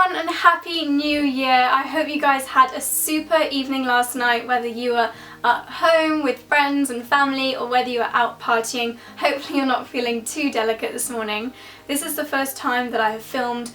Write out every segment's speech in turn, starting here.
everyone and Happy New Year! I hope you guys had a super evening last night, whether you were at home with friends and family or whether you were out partying. Hopefully you're not feeling too delicate this morning. This is the first time that I have filmed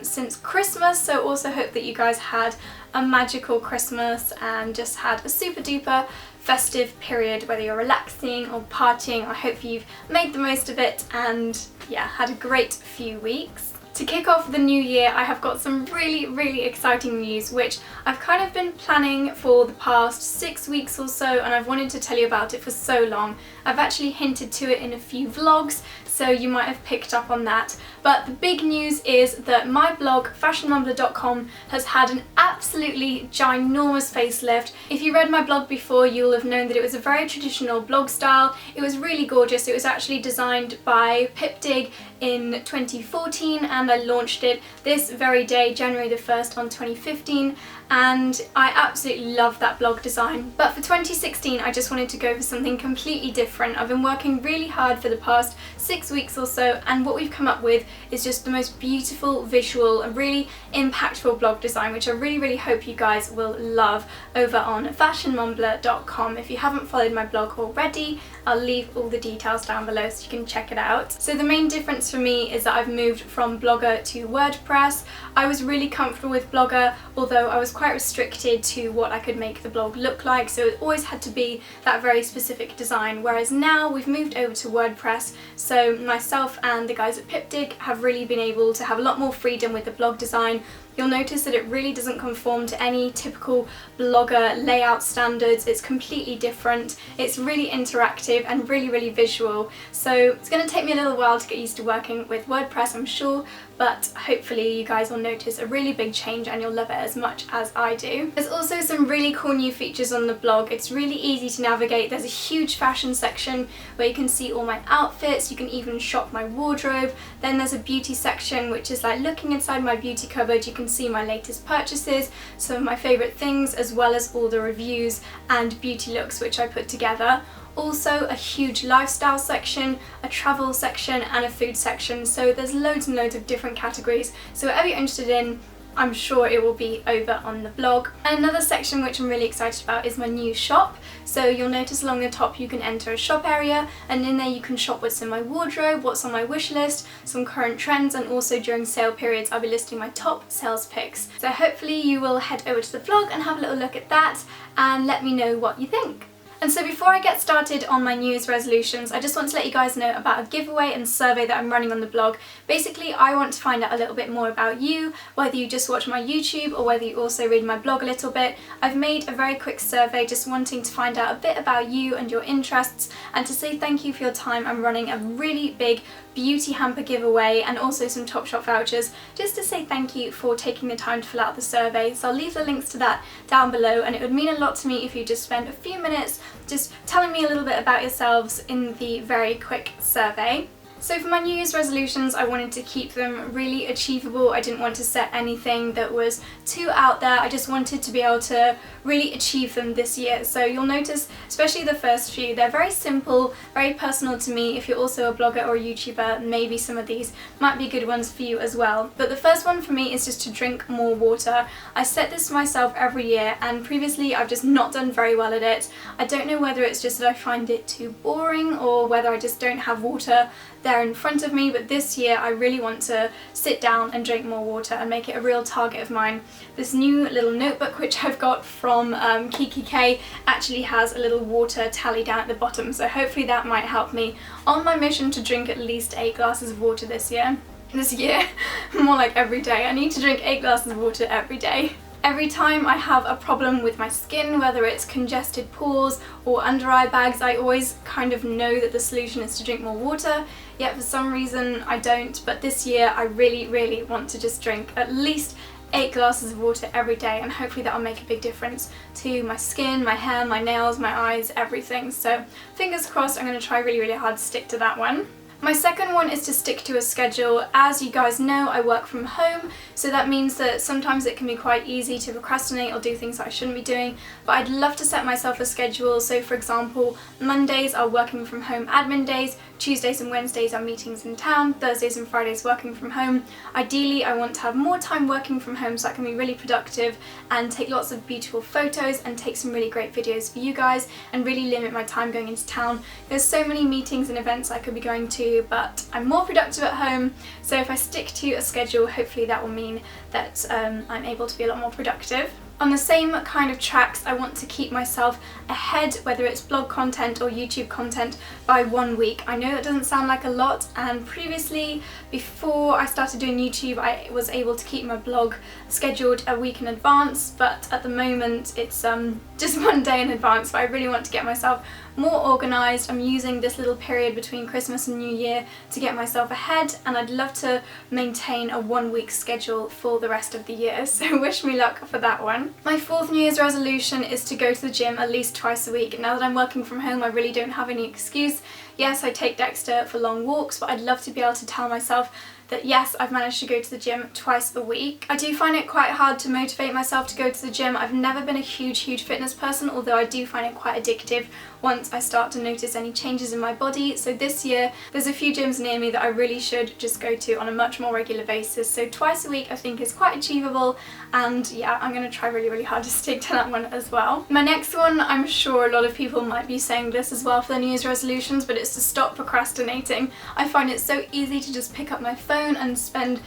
since Christmas, so also hope that you guys had a magical Christmas and just had a super duper festive period, whether you're relaxing or partying. I hope you've made the most of it and yeah, had a great few weeks. To kick off the new year, I have got some really exciting news which I've kind of been planning for the past 6 weeks or so, and I've wanted to tell you about it for so long. I've actually hinted to it in a few vlogs, so you might have picked up on that. But the big news is that my blog, fashionmumblr.com, has had an absolutely ginormous facelift. If you read my blog before, you'll have known that it was a very traditional blog style. It was really gorgeous. It was actually designed by Pipdig in 2014 and I launched it this very day, January the 1st on 2015, and I absolutely love that blog design. But for 2016 I just wanted to go for something completely different. I've been working really hard for the past 6 weeks or so, and what we've come up with is just the most beautiful visual and really impactful blog design, which I really hope you guys will love over on fashionmumblr.com. If you haven't followed my blog already, I'll leave all the details down below so you can check it out. So the main difference for me is that I've moved from Blogger to WordPress. I was really comfortable with Blogger, although I was quite restricted to what I could make the blog look like, so it always had to be that very specific design, whereas now we've moved over to WordPress, so myself and the guys at Pipdig have really been able to have a lot more freedom with the blog design. You'll notice that it really doesn't conform to any typical blogger layout standards. It's completely different. It's really interactive and really visual. So it's going to take me a little while to get used to working with WordPress, I'm sure, but hopefully you guys will notice a really big change and you'll love it as much as I do. There's also some really cool new features on the blog. It's really easy to navigate. There's a huge fashion section where you can see all my outfits. You can even shop my wardrobe. Then there's a beauty section, which is like looking inside my beauty cupboard. You can see my latest purchases, some of my favourite things, as well as all the reviews and beauty looks which I put together. Also a huge lifestyle section, a travel section and a food section, so there's loads and loads of different categories, so whatever you're interested in, I'm sure it will be over on the blog. And another section which I'm really excited about is my new shop. So you'll notice along the top you can enter a shop area, and in there you can shop what's in my wardrobe, what's on my wish list, some current trends, and also during sale periods I'll be listing my top sales picks. So hopefully you will head over to the blog and have a little look at that and let me know what you think. And so before I get started on my New Year's resolutions, I just want to let you guys know about a giveaway and survey that I'm running on the blog. Basically, I want to find out a little bit more about you, whether you just watch my YouTube or whether you also read my blog a little bit. I've made a very quick survey just wanting to find out a bit about you and your interests, and to say thank you for your time. I'm running a really big beauty hamper giveaway and also some Topshop vouchers, just to say thank you for taking the time to fill out the survey. So I'll leave the links to that down below, and it would mean a lot to me if you just spend a few minutes just telling me a little bit about yourselves in the very quick survey. So for my New Year's resolutions, I wanted to keep them really achievable. I didn't want to set anything that was too out there. I just wanted to be able to really achieve them this year. So you'll notice, especially the first few, they're very simple, very personal to me. If you're also a blogger or a YouTuber, maybe some of these might be good ones for you as well. But the first one for me is just to drink more water. I set this for myself every year, and previously I've just not done very well at it. I don't know whether it's just that I find it too boring or whether I just don't have water there in front of me, but this year I really want to sit down and drink more water and make it a real target of mine. This new little notebook which I've got from Kiki K actually has a little water tally down at the bottom, so hopefully that might help me on my mission to drink at least 8 glasses of water this year. More like every day. I need to drink 8 glasses of water every day. Every time I have a problem with my skin, whether it's congested pores or under eye bags, I always kind of know that the solution is to drink more water, yet for some reason I don't. But this year I really want to just drink at least 8 glasses of water every day, and hopefully that will make a big difference to my skin, my hair, my nails, my eyes, everything. So fingers crossed, I'm going to try really hard to stick to that one. My second one is to stick to a schedule. As you guys know, I work from home, so that means that sometimes it can be quite easy to procrastinate or do things that I shouldn't be doing, but I'd love to set myself a schedule. So for example, Mondays are working from home admin days, Tuesdays and Wednesdays are meetings in town, Thursdays and Fridays working from home. Ideally, I want to have more time working from home so I can be really productive and take lots of beautiful photos and take some really great videos for you guys and really limit my time going into town. There's so many meetings and events I could be going to, but I'm more productive at home, so if I stick to a schedule, hopefully that will mean that I'm able to be a lot more productive. On the same kind of tracks, I want to keep myself ahead, whether it's blog content or YouTube content, by 1 week. I know that doesn't sound like a lot, and previously, before I started doing YouTube, I was able to keep my blog scheduled a week in advance, but at the moment it's just 1 day in advance, but I really want to get myself more organised. I'm using this little period between Christmas and New Year to get myself ahead, and I'd love to maintain a 1 week schedule for the rest of the year, so wish me luck for that one. My fourth New Year's resolution is to go to the gym at least twice a week. Now that I'm working from home, I really don't have any excuse. Yes, I take Dexter for long walks, but I'd love to be able to tell myself that yes, I've managed to go to the gym twice a week. I do find it quite hard to motivate myself to go to the gym. I've never been a huge fitness person, although I do find it quite addictive once I start to notice any changes in my body. So this year, there's a few gyms near me that I really should just go to on a much more regular basis. So twice a week I think is quite achievable, and yeah, I'm going to try really hard to stick to that one as well. My next one, I'm sure a lot of people might be saying this as well for their New Year's resolutions, but it's to stop procrastinating. I find it so easy to just pick up my phone and spend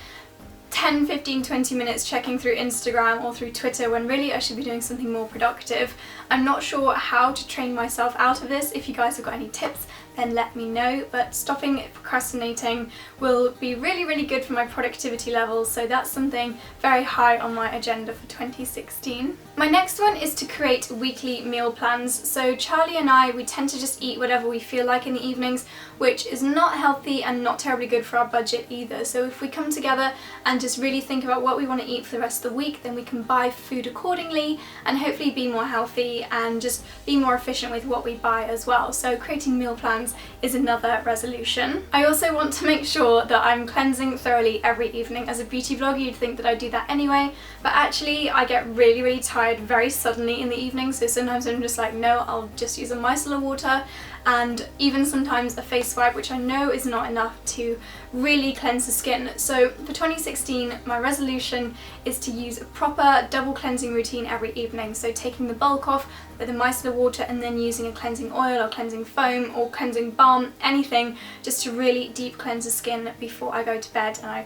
10, 15, 20 minutes checking through Instagram or through Twitter when really I should be doing something more productive. I'm not sure how to train myself out of this. If you guys have got any tips, then let me know, but stopping procrastinating will be really good for my productivity levels, so that's something very high on my agenda for 2016. My next one is to create weekly meal plans. So Charlie and I, we tend to just eat whatever we feel like in the evenings, which is not healthy and not terribly good for our budget either. So if we come together and just really think about what we want to eat for the rest of the week, then we can buy food accordingly and hopefully be more healthy and just be more efficient with what we buy as well. So creating meal plans is another resolution. I also want to make sure that I'm cleansing thoroughly every evening. As a beauty vlogger, you'd think that I do that anyway, but actually I get really tired very suddenly in the evening, so sometimes I'm just like, no, I'll just use a micellar water and even sometimes a face wipe, which I know is not enough to really cleanse the skin. So for 2016, my resolution is to use a proper double cleansing routine every evening. So taking the bulk off with a micellar water and then using a cleansing oil or cleansing foam or cleansing balm, anything, just to really deep cleanse the skin before I go to bed. And I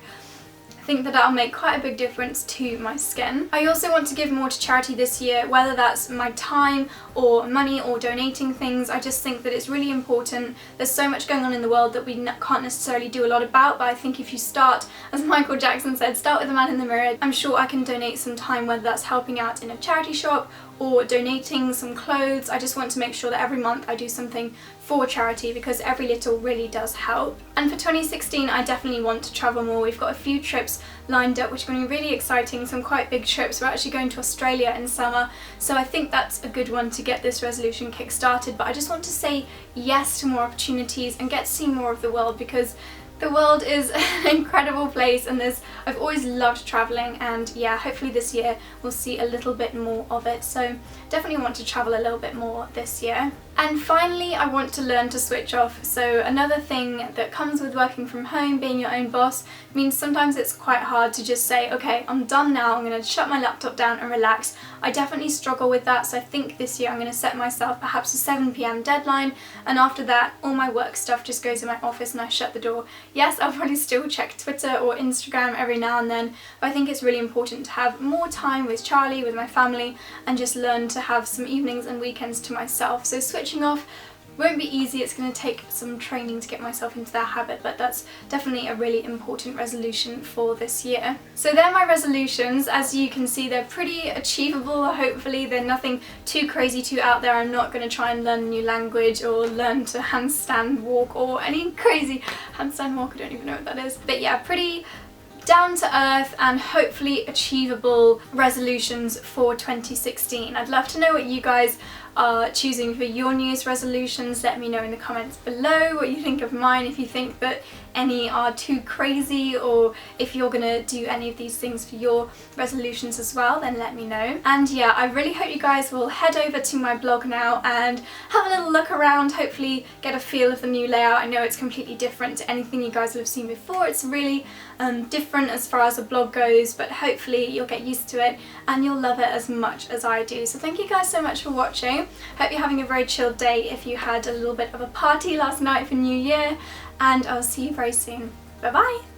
think that that'll make quite a big difference to my skin. I also want to give more to charity this year, whether that's my time or money or donating things. I just think that it's really important. There's so much going on in the world that we can't necessarily do a lot about, but I think if you start, as Michael Jackson said, start with the man in the mirror. I'm sure I can donate some time, whether that's helping out in a charity shop or donating some clothes. I just want to make sure that every month I do something for charity, because every little really does help. And for 2016, I definitely want to travel more. We've got a few trips lined up which are going to be really exciting, some quite big trips. We're actually going to Australia in summer, so I think that's a good one to get this resolution kick-started. But I just want to say yes to more opportunities and get to see more of the world, because the world is an incredible place, and I've always loved travelling, and yeah, hopefully this year we'll see a little bit more of it. So definitely want to travel a little bit more this year. And finally, I want to learn to switch off. So another thing that comes with working from home, being your own boss, means sometimes it's quite hard to just say, okay, I'm done now, I'm going to shut my laptop down and relax. I definitely struggle with that, so I think this year I'm going to set myself perhaps a 7 PM deadline, and after that all my work stuff just goes in my office and I shut the door. Yes, I'll probably still check Twitter or Instagram every now and then, but I think it's really important to have more time with Charlie, with my family, and just learn to have some evenings and weekends to myself. So switching off won't be easy. It's going to take some training to get myself into that habit, but that's definitely a really important resolution for this year. So they're my resolutions. As you can see, they're pretty achievable. Hopefully they're nothing too crazy, too out there. I'm not going to try and learn a new language or learn to handstand walk or any crazy handstand walk. I don't even know what that is, but yeah, pretty down to earth and hopefully achievable resolutions for 2016. I'd love to know what you guys are choosing for your New Year's resolutions. Let me know in the comments below what you think of mine, if you think that any are too crazy, or if you're gonna do any of these things for your resolutions as well, then let me know. And yeah, I really hope you guys will head over to my blog now and have a little look around, hopefully get a feel of the new layout. I know it's completely different to anything you guys will have seen before. It's really different as far as the blog goes, but hopefully you'll get used to it and you'll love it as much as I do. So thank you guys so much for watching. Hope you're having a very chilled day if you had a little bit of a party last night for New Year, and I'll see you very soon. Bye bye!